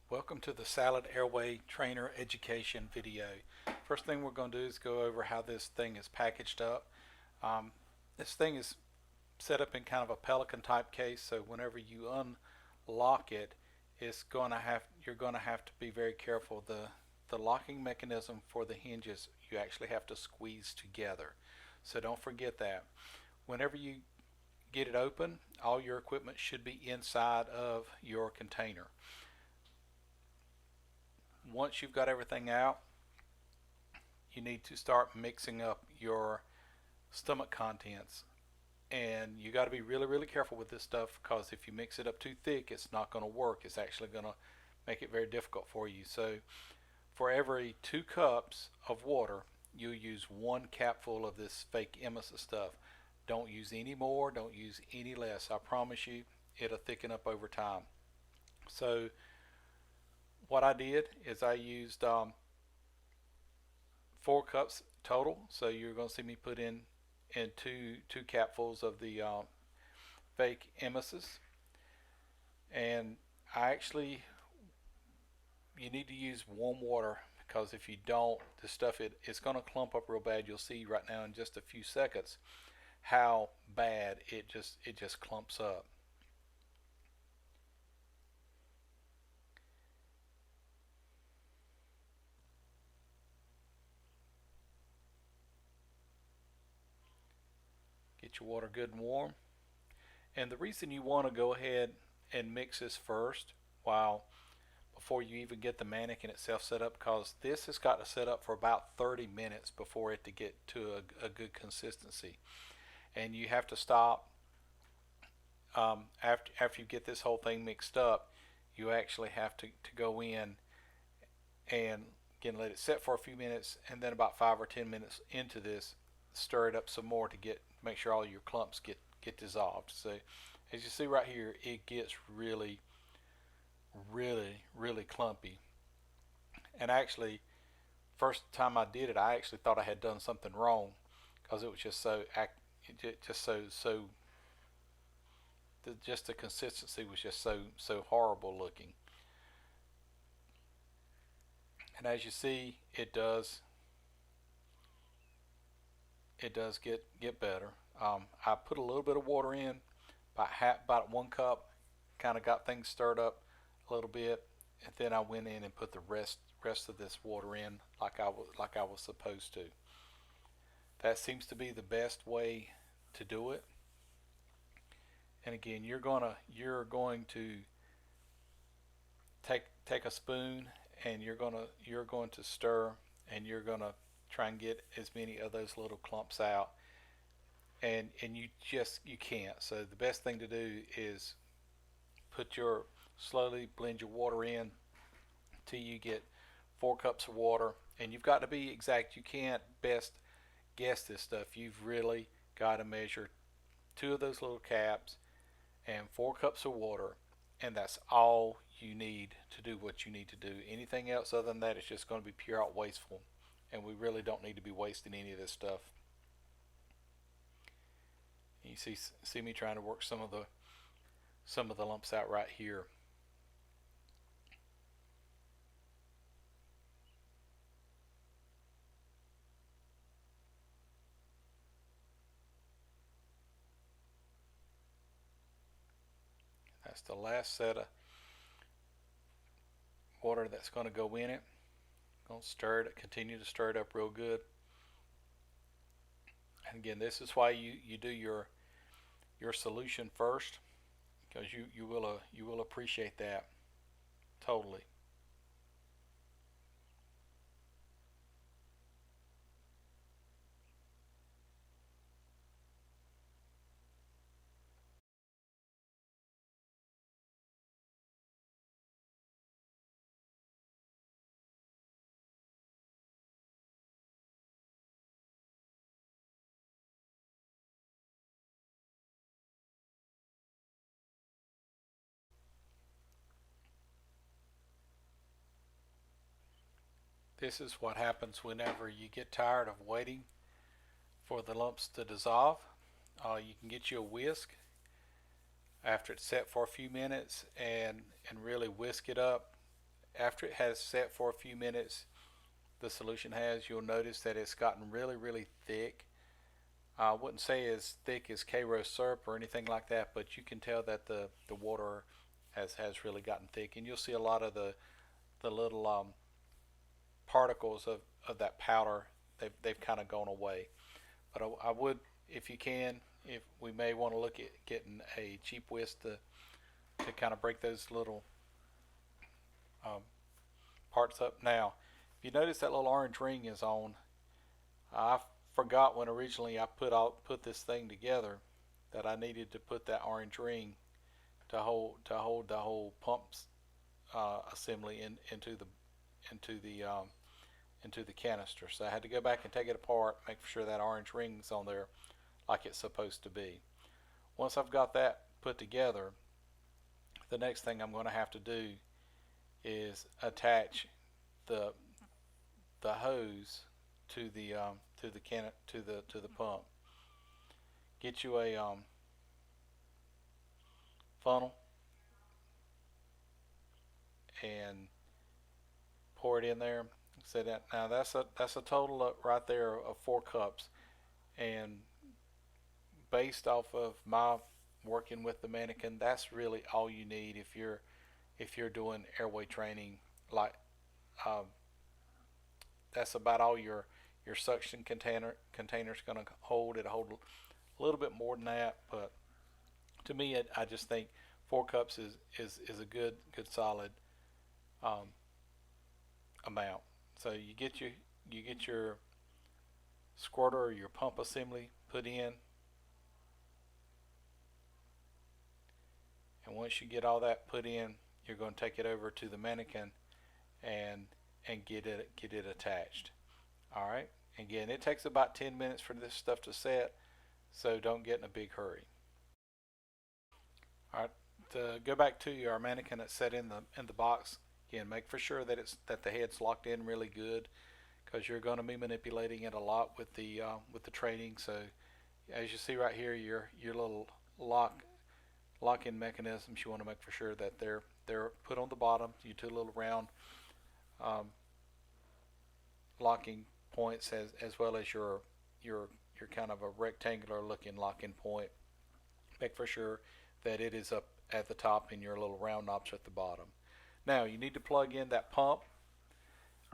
Welcome to the S.A.L.A.D Airway Trainer Education video. First thing we're going to do is go over how this thing is packaged up. This thing is set up in kind of a pelican type case, so whenever you unlock it, you're going to have to be very careful. The locking mechanism for the hinges you actually have to squeeze together, so don't forget that. Whenever you get it open, all your equipment should be inside of your container. Once you've got everything out, you need to start mixing up your stomach contents. And you got to be really, really careful with this stuff because if you mix it up too thick, it's not going to work. It's actually going to make it very difficult for you. So, for every 2 cups of water, you'll use 1 capful of this fake emesis stuff. Don't use any more, don't use any less. I promise you, it'll thicken up over time. So, what I did is I used 4 cups total. So you're going to see me put in two capfuls of the fake emesis, and I actually you need to use warm water because if you don't, this stuff it's going to clump up real bad. You'll see right now in just a few seconds how bad it just clumps up. Get your water good and warm. And the reason you want to go ahead and mix this first, while before you even get the mannequin itself set up, because this has got to set up for about 30 minutes before it to get to a good consistency. And you have to stop after you get this whole thing mixed up. You actually have to go in and again let it set for a few minutes, and then about 5 or 10 minutes into this, stir it up some more to make sure all your clumps get dissolved. So as you see right here, it gets really, really, really clumpy. And actually, first time I did it, I actually thought I had done something wrong because it was just so just the consistency was just so horrible looking. And as you see, it does get better. I put a little bit of water in, about 1 cup, kind of got things stirred up a little bit, and then I went in and put the rest of this water in like I was supposed to. That seems to be the best way to do it. And again, you're going to take a spoon, and you're going to stir, and you're going to try and get as many of those little clumps out. And you can't. So the best thing to do is slowly blend your water in till you get 4 cups of water. And you've got to be exact. You can't best guess this stuff. You've really got to measure 2 of those little caps and 4 cups of water, and that's all you need to do what you need to do. Anything else other than that is just going to be pure out wasteful, and we really don't need to be wasting any of this stuff. You see me trying to work some of the lumps out right here. That's the last set of water that's going to go in it. Going to continue to stir it up real good. And again, this is why you do your solution first, because you will appreciate that totally. This is what happens whenever you get tired of waiting for the lumps to dissolve. You can get you a whisk after it's set for a few minutes and really whisk it up after it has set for a few minutes, the solution has, you'll notice that it's gotten really, really thick. I wouldn't say as thick as Karo syrup or anything like that, but you can tell that the water has really gotten thick, and you'll see a lot of the little particles of that powder. They've kind of gone away. But I would, if you can, if we may want to look at getting a cheap whisk to kind of break those little um, parts up. Now, if you notice that little orange ring is on, I forgot when originally I put this thing together that I needed to put that orange ring to hold the whole pumps assembly into the into the canister. So I had to go back and take it apart, make sure that orange ring's on there like it's supposed to be. Once I've got that put together, the next thing I'm going to have to do is attach the the hose to the to the pump. Get you a funnel and pour it in there. So that now that's a total of, right there of 4 cups, and based off of my working with the mannequin, that's really all you need if you're doing airway training. Like um, that's about all your suction container's going to hold. It'll hold a little bit more than that, but to me, I just think 4 cups is a good solid um, amount. So you get your squirter or your pump assembly put in, and once you get all that put in, you're going to take it over to the mannequin and get it attached. All right. Again, it takes about 10 minutes for this stuff to set, so don't get in a big hurry. All right. To go back to your mannequin that's set in the box, again, make for sure that it's that the head's locked in really good, because you're going to be manipulating it a lot with the training. So as you see right here, your little lock-in mechanisms, you want to make for sure that they're put on the bottom. You two little round um, locking points, as well as your kind of a rectangular looking locking point. Make for sure that it is up at the top and your little round knobs at the bottom. Now you need to plug in that pump.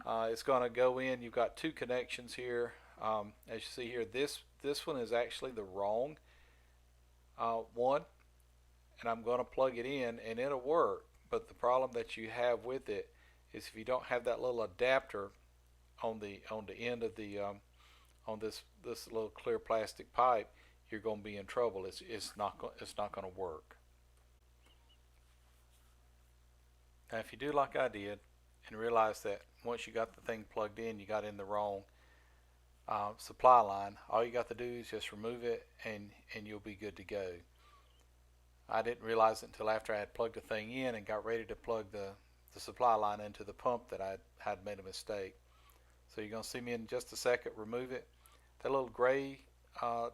It's going to go in. You've got 2 connections here. As you see here, this one is actually the wrong one, and I'm going to plug it in and it'll work. But the problem that you have with it is if you don't have that little adapter on the end of the on this little clear plastic pipe, you're going to be in trouble. It's not going to work. Now, if you do like I did and realize that once you got the thing plugged in, you got in the wrong supply line, all you got to do is just remove it and you'll be good to go. I didn't realize it until after I had plugged the thing in and got ready to plug the supply line into the pump that I had made a mistake. So you're going to see me in just a second remove it. That little gray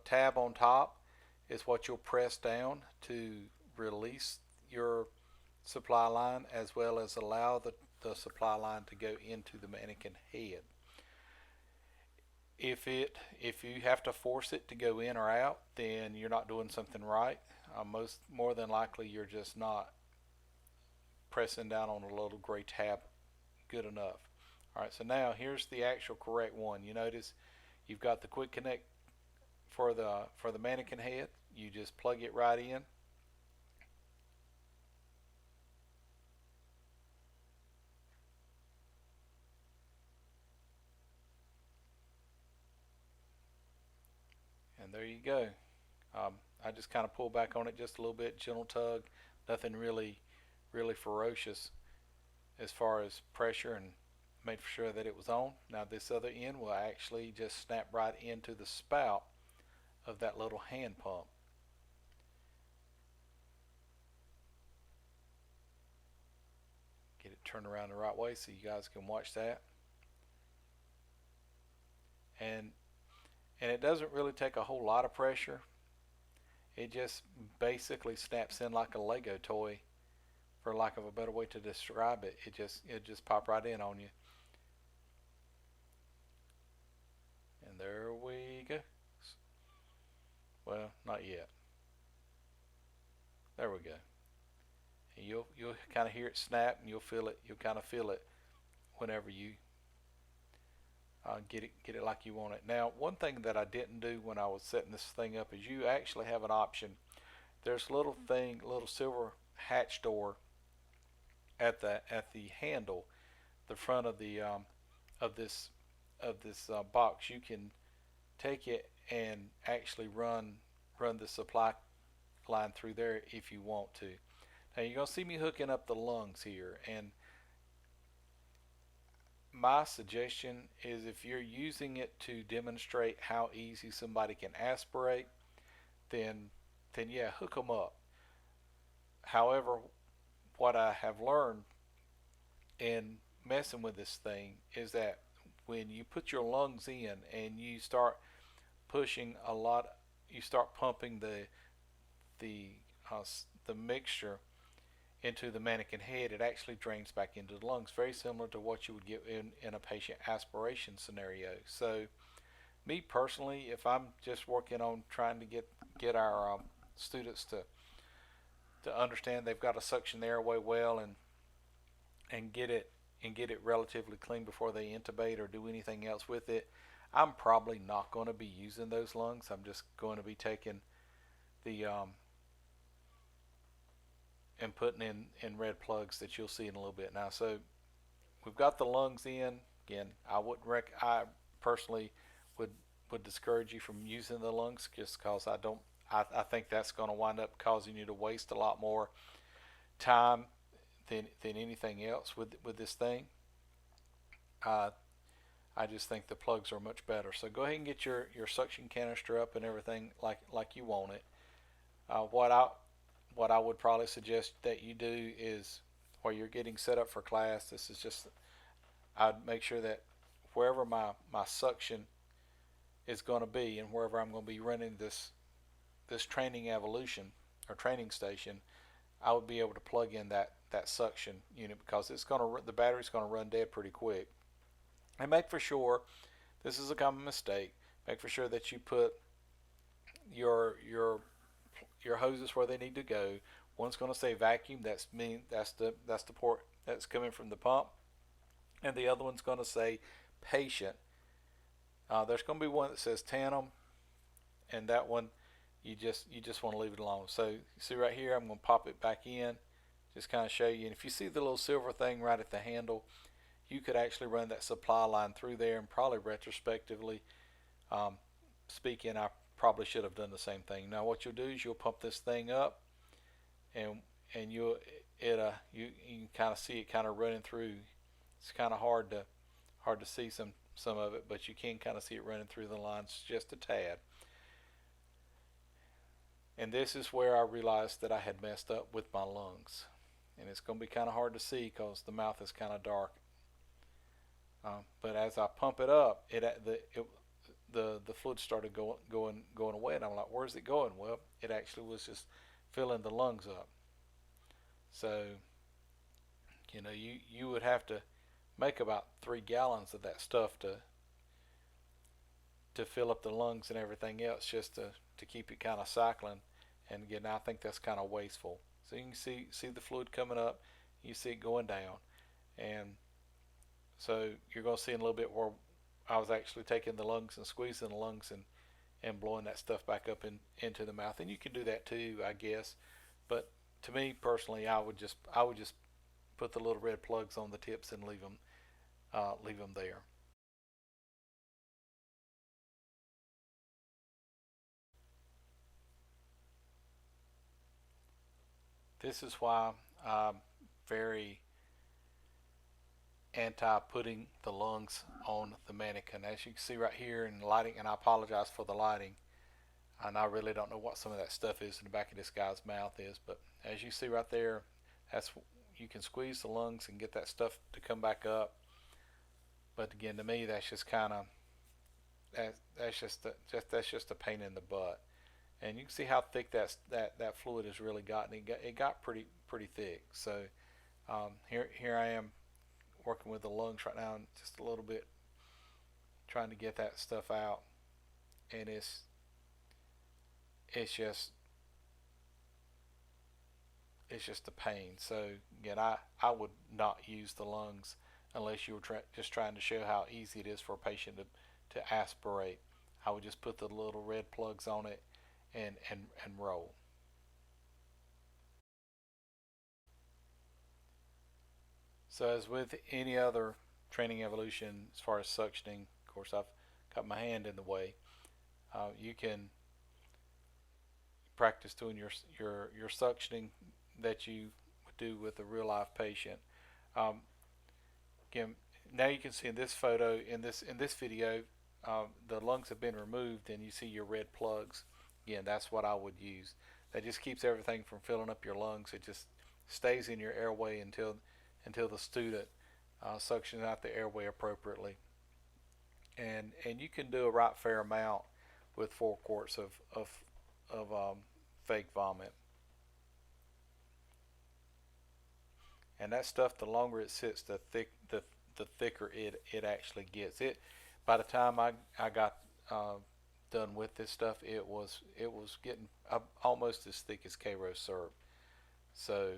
tab on top is what you'll press down to release your supply line, as well as allow the supply line to go into the mannequin head. If you have to force it to go in or out, then you're not doing something right. More than likely you're just not pressing down on the little gray tab good enough. All right, so now here's the actual correct one. You notice you've got the quick connect for the mannequin head. You just plug it right in. And there you go. I just kind of pull back on it just a little bit, gentle tug, nothing really ferocious as far as pressure, and made for sure that it was on. Now this other end will actually just snap right into the spout of that little hand pump. Get it turned around the right way so you guys can watch that. And it doesn't really take a whole lot of pressure. It just basically snaps in like a Lego toy for lack of a better way to describe it. It just pop right in on you. And there we go. Well, not yet. There we go. And you'll kind of hear it snap, and you'll feel it. You'll kind of feel it whenever you get it like you want it. Now, one thing that I didn't do when I was setting this thing up is you actually have an option. There's a little thing, a little silver hatch door at the handle, the front of this box. You can take it and actually run the supply line through there if you want to. Now you're gonna see me hooking up the lungs here, and my suggestion is if you're using it to demonstrate how easy somebody can aspirate, then yeah, hook them up. However, what I have learned in messing with this thing is that when you put your lungs in and you start pushing a lot, you start pumping the uh, the mixture into the mannequin head, it actually drains back into the lungs, very similar to what you would get in a patient aspiration scenario. So, me personally, if I'm just working on trying to get our students to understand they've got to suction the airway well and get it relatively clean before they intubate or do anything else with it, I'm probably not going to be using those lungs. I'm just going to be taking the and putting in red plugs that you'll see in a little bit now. So we've got the lungs in. Again, I personally would discourage you from using the lungs just because I think that's going to wind up causing you to waste a lot more time than anything else with this thing. Uh, I just think the plugs are much better. So go ahead and get your suction canister up and everything like you want it. What I would probably suggest that you do is while you're getting set up for class, this is just I'd make sure that wherever my suction is going to be and wherever I'm going to be running this training evolution or training station, I would be able to plug in that suction unit because the battery's going to run dead pretty quick. And make for sure, this is a common mistake. Make for sure that you put your your your hoses where they need to go. One's going to say vacuum. That's the port that's coming from the pump, and the other one's going to say patient. There's going to be one that says tandem, and that one you just want to leave it alone. So you see right here, I'm going to pop it back in, just kind of show you. And if you see the little silver thing right at the handle, you could actually run that supply line through there, and probably retrospectively um, speaking, I probably should have done the same thing. Now what you'll do is you'll pump this thing up, and you can kind of see it kind of running through. It's kind of hard to see some of it, but you can kind of see it running through the lines just a tad. And this is where I realized that I had messed up with my lungs, and it's going to be kind of hard to see because the mouth is kind of dark. But as I pump it up, the fluid started going away, and I'm like, "Where's it going?" Well, it actually was just filling the lungs up. So you would have to make about 3 gallons of that stuff to fill up the lungs and everything else, just to keep it kind of cycling. And again, I think that's kind of wasteful. So you can see the fluid coming up, you see it going down, and so you're going to see in a little bit where I was actually taking the lungs and squeezing the lungs and blowing that stuff back up into the mouth. And you can do that too, I guess. But to me personally, I would just put the little red plugs on the tips and leave them there. This is why I'm very anti putting the lungs on the mannequin. As you can see right here in the lighting, and I apologize for the lighting, and I really don't know what some of that stuff is in the back of this guy's mouth is, but as you see right there, that's you can squeeze the lungs and get that stuff to come back up. But again, to me, that's just kind of that's just a pain in the butt. And you can see how thick that fluid has really gotten. It got pretty pretty thick. So here I am working with the lungs right now, and just a little bit trying to get that stuff out, and it's just it's just a pain. So again, I would not use the lungs unless you were just trying to show how easy it is for a patient to aspirate. I would just put the little red plugs on it and roll. So as with any other training evolution, as far as suctioning, of course I've got my hand in the way. You can practice doing your suctioning that you would do with a real life patient. Um, Again, now you can see in this photo, in this video, the lungs have been removed, and you see your red plugs. Again, that's what I would use. That just keeps everything from filling up your lungs. It just stays in your airway until the student suctions out the airway appropriately. And you can do a right fair amount with 4 quarts of fake vomit. And that stuff, the longer it sits, the thicker it actually gets. It by the time I got uh, done with this stuff, it was getting almost as thick as Karo syrup. So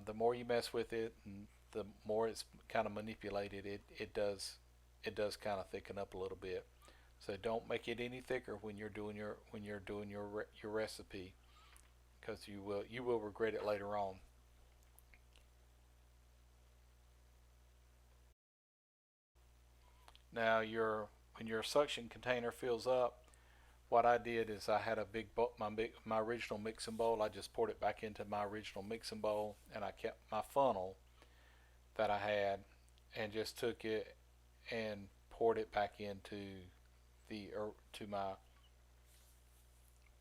the more you mess with it, and the more it's kind of manipulated, it does kind of thicken up a little bit. So don't make it any thicker when you're doing your recipe, because you will regret it later on. Now when your suction container fills up, what I did is I had a my original mixing bowl. I just poured it back into my original mixing bowl, and I kept my funnel that I had, and just took it and poured it back into the to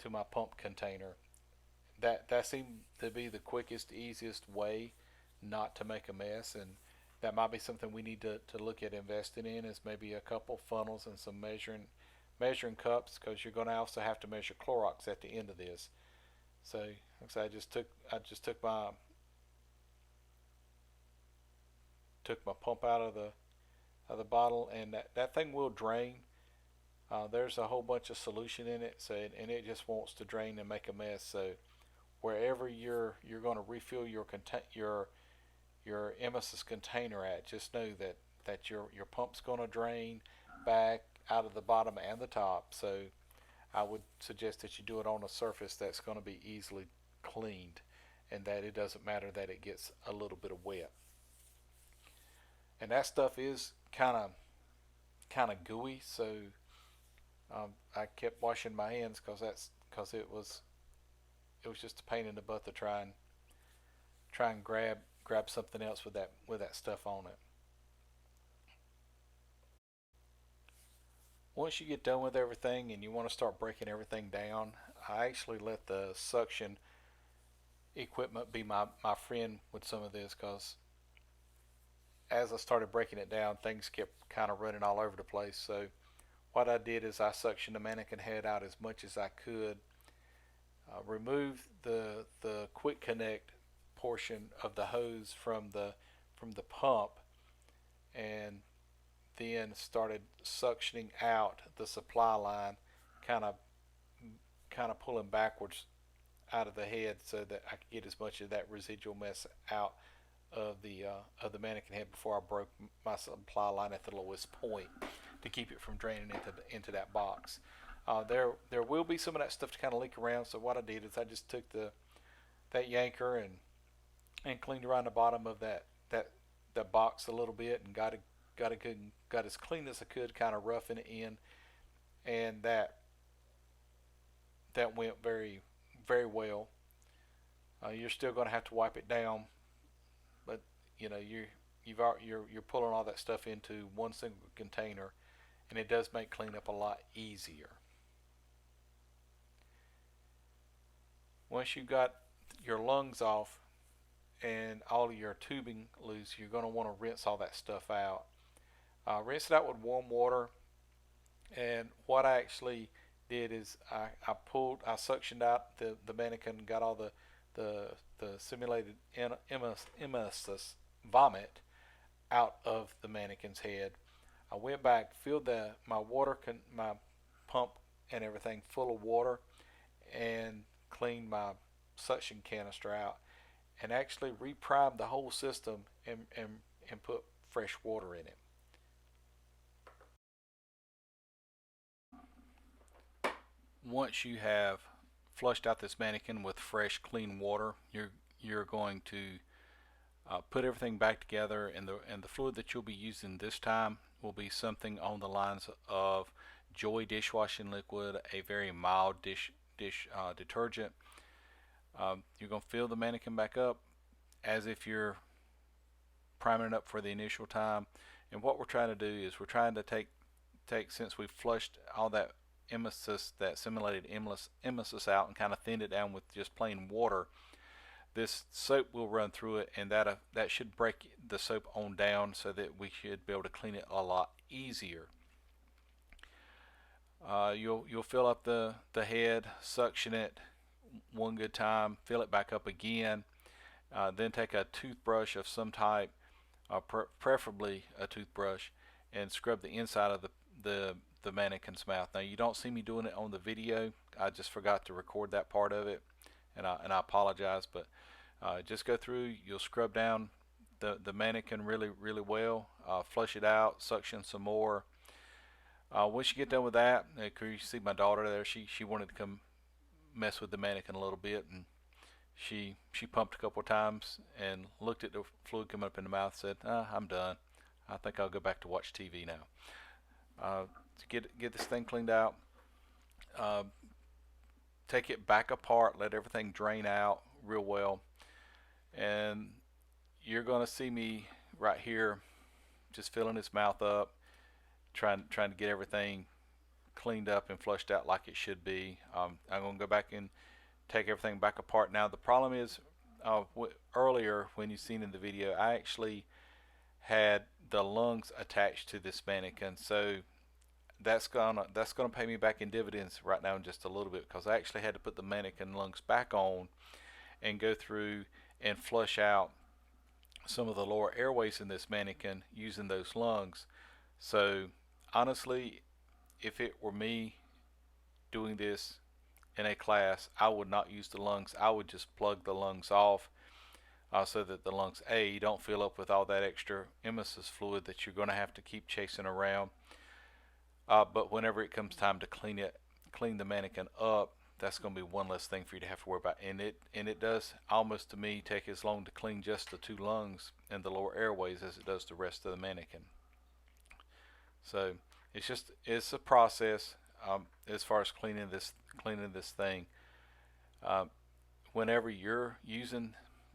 my pump container. That seemed to be the quickest, easiest way not to make a mess, and that might be something we need to look at investing in, is maybe a couple funnels and some measuring cups, because you're going to also have to measure Clorox at the end of this. So, like I said, I just took my pump out of the bottle, and that thing will drain. There's a whole bunch of solution in it, so and it just wants to drain and make a mess. So wherever you're going to refill your emesis container at, just know that your pump's going to drain back out of the bottom and the top. So I would suggest that you do it on a surface that's going to be easily cleaned, and that it doesn't matter that it gets a little bit of wet. And that stuff is kind of gooey, so I kept washing my hands, because it was just a pain in the butt to try and grab something else with that stuff on it. Once you get done with everything and you want to start breaking everything down, I actually let the suction equipment be my friend with some of this, because as I started breaking it down, things kept kind of running all over the place. So what I did is I suctioned the mannequin head out as much as I could, removed the quick connect portion of the hose from the pump, and then started suctioning out the supply line, kind of kind of pulling backwards out of the head, so that I could get as much of that residual mess out of the mannequin head before I broke my supply line at the lowest point, to keep it from draining into that box. There will be some of that stuff to kind of leak around. So what I did is I just took that yanker and cleaned around the bottom of that box a little bit, and got as clean as I could, kind of roughing it in, and that went very very well. You're still going to have to wipe it down, but you're pulling all that stuff into one single container, and it does make cleanup a lot easier. Once you've got your lungs off and all of your tubing loose, you're going to want to rinse all that stuff out. Rinse it out with warm water. And what I actually did is I suctioned out the mannequin, got all the simulated emesis vomit out of the mannequin's head. I went back, filled my my pump and everything full of water, and cleaned my suction canister out, and actually reprimed the whole system and put fresh water in it. Once you have flushed out this mannequin with fresh, clean water, you're going to put everything back together, and the fluid that you'll be using this time will be something on the lines of Joy dishwashing liquid, a very mild dish detergent. You're going to fill the mannequin back up as if you're priming it up for the initial time. And what we're trying to do is we're trying to take since we've flushed all that emesis, that simulated emesis out, and kind of thinned it down with just plain water. This soap will run through it, and that should break the soap on down so that we should be able to clean it a lot easier. You'll fill up the head, suction it one good time, fill it back up again, then take a toothbrush of some type, preferably a toothbrush, and scrub the inside of the mannequin's mouth. Now you don't see me doing it on the video. I just forgot to record that part of it, and I apologize. But just go through. You'll scrub down the mannequin really well. Flush it out. Suction some more. Once you get done with that, you see my daughter there. She wanted to come mess with the mannequin a little bit, and she pumped a couple of times and looked at the fluid coming up in the mouth. Said, "I'm done. I think I'll go back to watch TV now." To get this thing cleaned out, uh, take it back apart, let everything drain out real well, and you're gonna see me right here just filling his mouth up, trying to get everything cleaned up and flushed out like it should be. I'm gonna go back and take everything back apart. Now the problem is, earlier when you seen in the video, I actually had the lungs attached to this mannequin, so that's gonna pay me back in dividends right now in just a little bit, because I actually had to put the mannequin lungs back on and go through and flush out some of the lower airways in this mannequin using those lungs. So honestly, if it were me doing this in a class, I would not use the lungs. I would just plug the lungs off, so that the lungs don't fill up with all that extra emesis fluid that you're going to have to keep chasing around. But whenever it comes time to clean the mannequin up, that's going to be one less thing for you to have to worry about. And it does almost, to me, take as long to clean just the two lungs and the lower airways as it does the rest of the mannequin. So it's a process, as far as cleaning this thing. Uh, Whenever you're using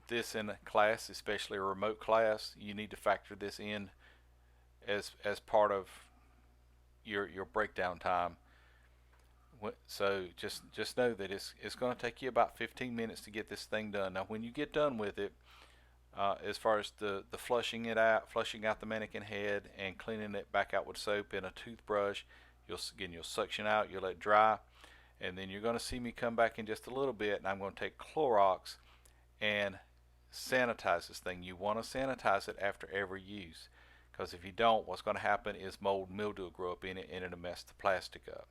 this in a class, especially a remote class, you need to factor this in as part of your breakdown time. So just know that it's going to take you about 15 minutes to get this thing done. Now, when you get done with it, as far as the flushing out the mannequin head and cleaning it back out with soap and a toothbrush, you'll suction out, you'll let it dry, and then you're going to see me come back in just a little bit, and I'm going to take Clorox and sanitize this thing. You want to sanitize it after every use, because if you don't, what's going to happen is mold and mildew will grow up in it, and it'll mess the plastic up.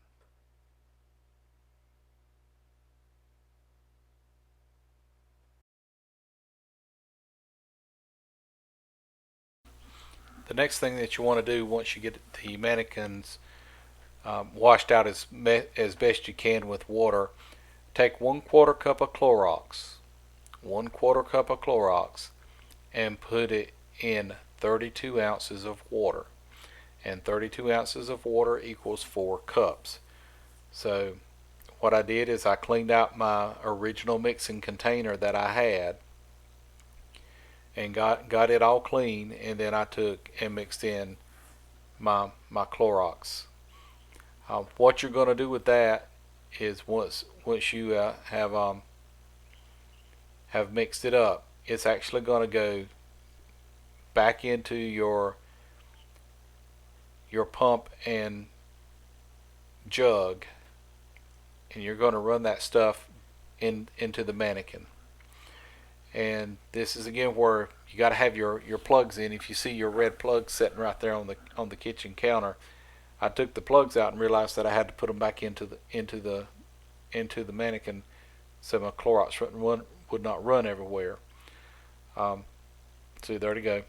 The next thing that you want to do once you get the mannequins washed out as best you can with water, take 1/4 cup of Clorox, 1/4 cup of Clorox, and put it in 32 ounces of water. And 32 ounces of water equals 4 cups. So what I did is I cleaned out my original mixing container that I had and got it all clean, and then I took and mixed in my Clorox. What you're going to do with that is once you have mixed it up, it's actually going to go back into your pump and jug, and you're going to run that stuff into the mannequin. And this is again where you got to have your plugs in. If you see your red plugs sitting right there on the kitchen counter, I took the plugs out and realized that I had to put them back into the mannequin so my Clorox would not run everywhere. Um, see, there to go.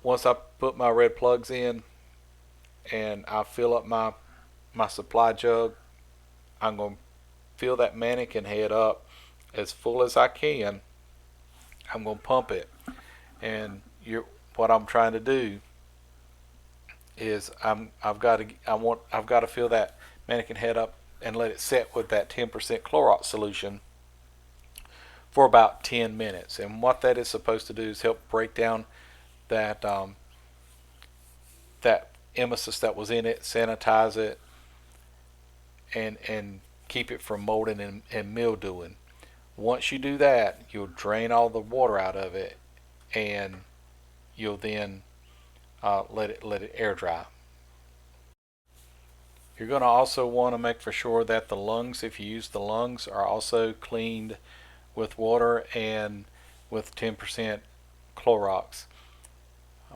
Once I put my red plugs in and I fill up my supply jug, I'm going to fill that mannequin head up as full as I can. I'm going to pump it. And what I'm trying to do is I've got to fill that mannequin head up and let it set with that 10% Clorox solution for about 10 minutes. And what that is supposed to do is help break down that that emesis that was in it, sanitize it, and keep it from molding and mildewing. Once you do that, you'll drain all the water out of it, and you'll then let it air dry. You're going to also want to make for sure that the lungs, if you use the lungs, are also cleaned with water and with 10% Clorox.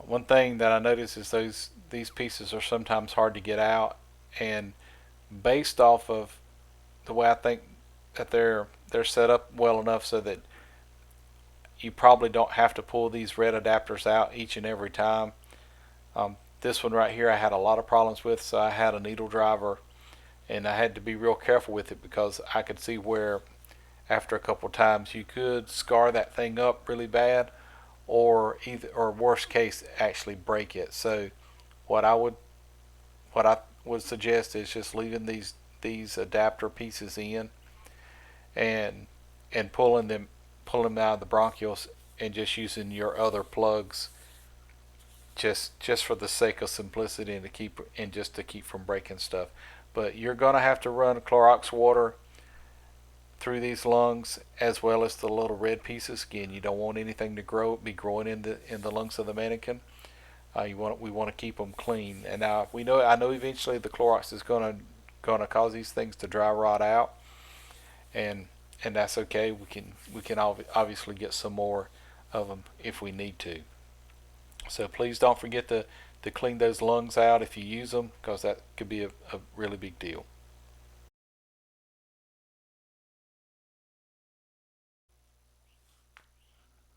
One thing that I notice is these pieces are sometimes hard to get out, and based off of the way I think that they're set up well enough so that you probably don't have to pull these red adapters out each and every time. This one right here I had a lot of problems with, so I had a needle driver and I had to be real careful with it because I could see where after a couple of times you could scar that thing up really bad, or worst case actually break it. So what I would what I would suggest is just leaving these adapter pieces in and pulling them out of the bronchioles and just using your other plugs just for the sake of simplicity and just to keep from breaking stuff. But you're gonna have to run Clorox water through these lungs as well as the little red pieces. Again, you don't want anything to be growing in the lungs of the mannequin. We want to keep them clean. And now I know eventually the Clorox is gonna cause these things to dry rot out, and and that's okay. We can obviously get some more of them if we need to. So please don't forget to clean those lungs out if you use them, because that could be a really big deal.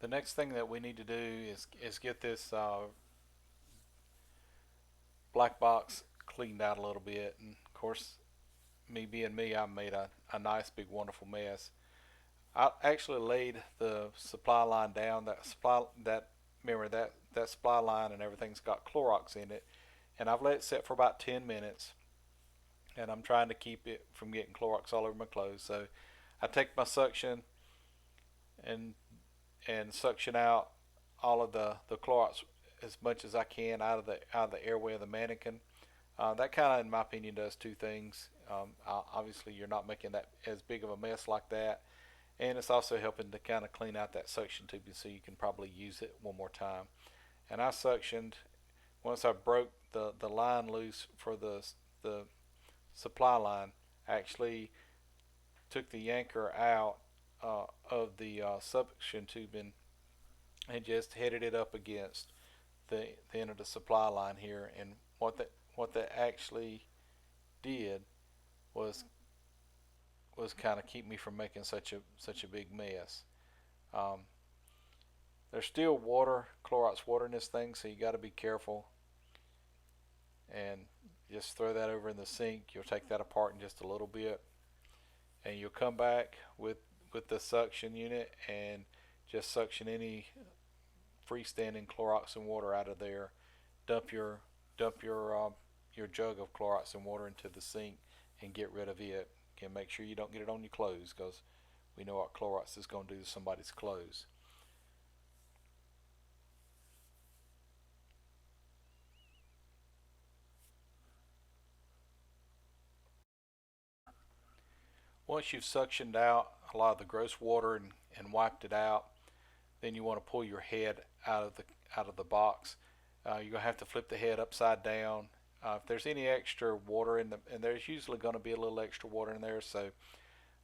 The next thing that we need to do is get this black box cleaned out a little bit. And of course, me being me, I made a nice big wonderful mess. I actually laid the supply line down. Remember that supply line and everything's got Clorox in it, and I've let it sit for about 10 minutes. And I'm trying to keep it from getting Clorox all over my clothes. So I take my suction and suction out all of the Clorox as much as I can out of the airway of the mannequin. That kind of, in my opinion, does two things. Obviously, you're not making that as big of a mess like that, and it's also helping to kind of clean out that suction tube so you can probably use it one more time. And I suctioned once I broke the line loose for the supply line. I actually took the yanker out of the suction tubing and just headed it up against the end of the supply line here. And what that actually did was kind of keep me from making such a big mess. Um, there's still Clorox water in this thing, so you got to be careful and just throw that over in the sink. You'll take that apart in just a little bit, and you'll come back with the suction unit and just suction any freestanding Clorox and water out of there. Dump your jug of Clorox and water into the sink and get rid of it. And make sure you don't get it on your clothes, because we know what Clorox is going to do to somebody's clothes. Once you've suctioned out a lot of the gross water and wiped it out, then you want to pull your head out of the box. You're gonna have to flip the head upside down. If there's any extra water and there's usually going to be a little extra water in there, so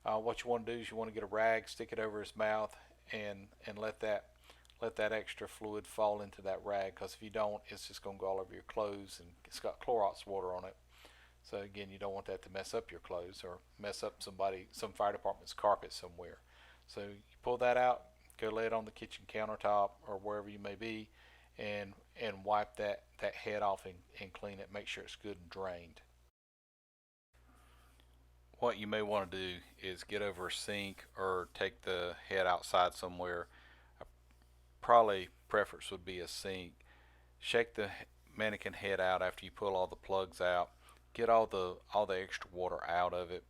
What you want to do is you want to get a rag, stick it over his mouth, and let that extra fluid fall into that rag. Because if you don't, it's just going to go all over your clothes, and it's got Clorox water on it. So again, you don't want that to mess up your clothes or mess up some fire department's carpet somewhere. So you pull that out, go lay it on the kitchen countertop or wherever you may be, and wipe that head off and clean it. Make sure it's good and drained. What you may want to do is get over a sink or take the head outside somewhere. Probably preference would be a sink. Shake the mannequin head out after you pull all the plugs out. Get all the extra water out of it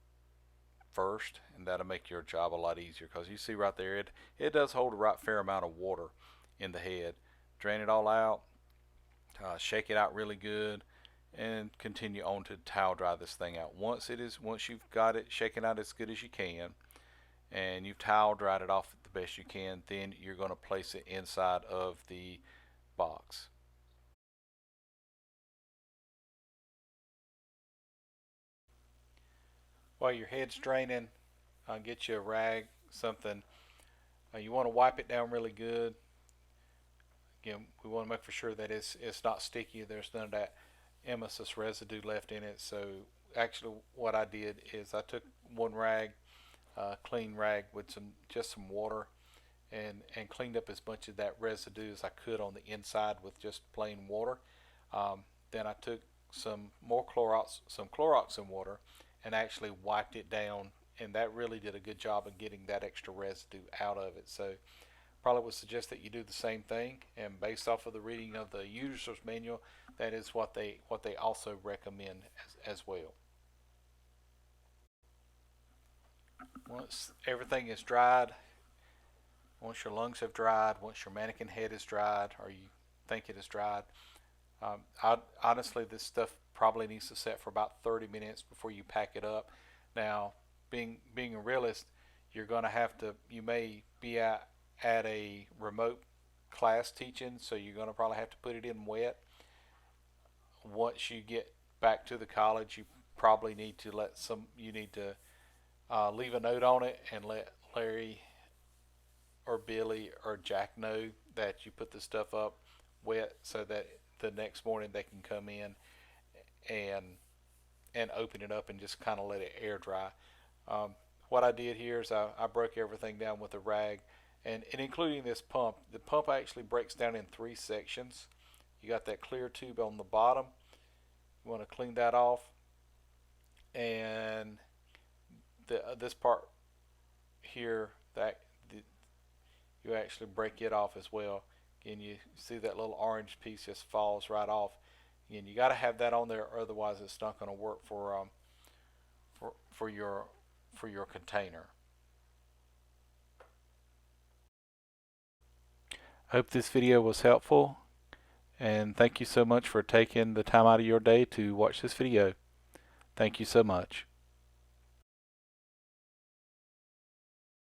first, and that'll make your job a lot easier. Because you see right there, it does hold a right fair amount of water in the head. Drain it all out. Shake it out really good, and continue on to towel dry this thing out. Once you've got it shaken out as good as you can, and you've towel dried it off the best you can, then you're going to place it inside of the box. While your head's draining, get you a rag, something. You want to wipe it down really good. Again, we want to make for sure that it's not sticky. There's none of that emesis residue left in it. So actually, what I did is I took one rag, clean rag with some water, and cleaned up as much of that residue as I could on the inside with just plain water. Then I took some Clorox in water, and actually wiped it down, and that really did a good job of getting that extra residue out of it. So probably would suggest that you do the same thing, and based off of the reading of the user's manual, that is what they also recommend as well. Once everything is dried, once your lungs have dried, once your mannequin head is dried, or you think it is dried, honestly, this stuff probably needs to set for about 30 minutes before you pack it up. Now, being a realist, you may be at a remote class teaching, so you're going to probably have to put it in wet. Once you get back to the college, you need to leave a note on it and let Larry or Billy or Jack know that you put the stuff up wet, so that the next morning they can come in and open it up and just kind of let it air dry. Um, what I did here is I broke everything down with a rag, and including this pump. The pump actually breaks down in three sections. You got that clear tube on the bottom. You want to clean that off, and this part here you actually break it off as well. Again, you see that little orange piece just falls right off. Again, you got to have that on there, otherwise it's not going to work for your container. I hope this video was helpful, and thank you so much for taking the time out of your day to watch this video. Thank you so much.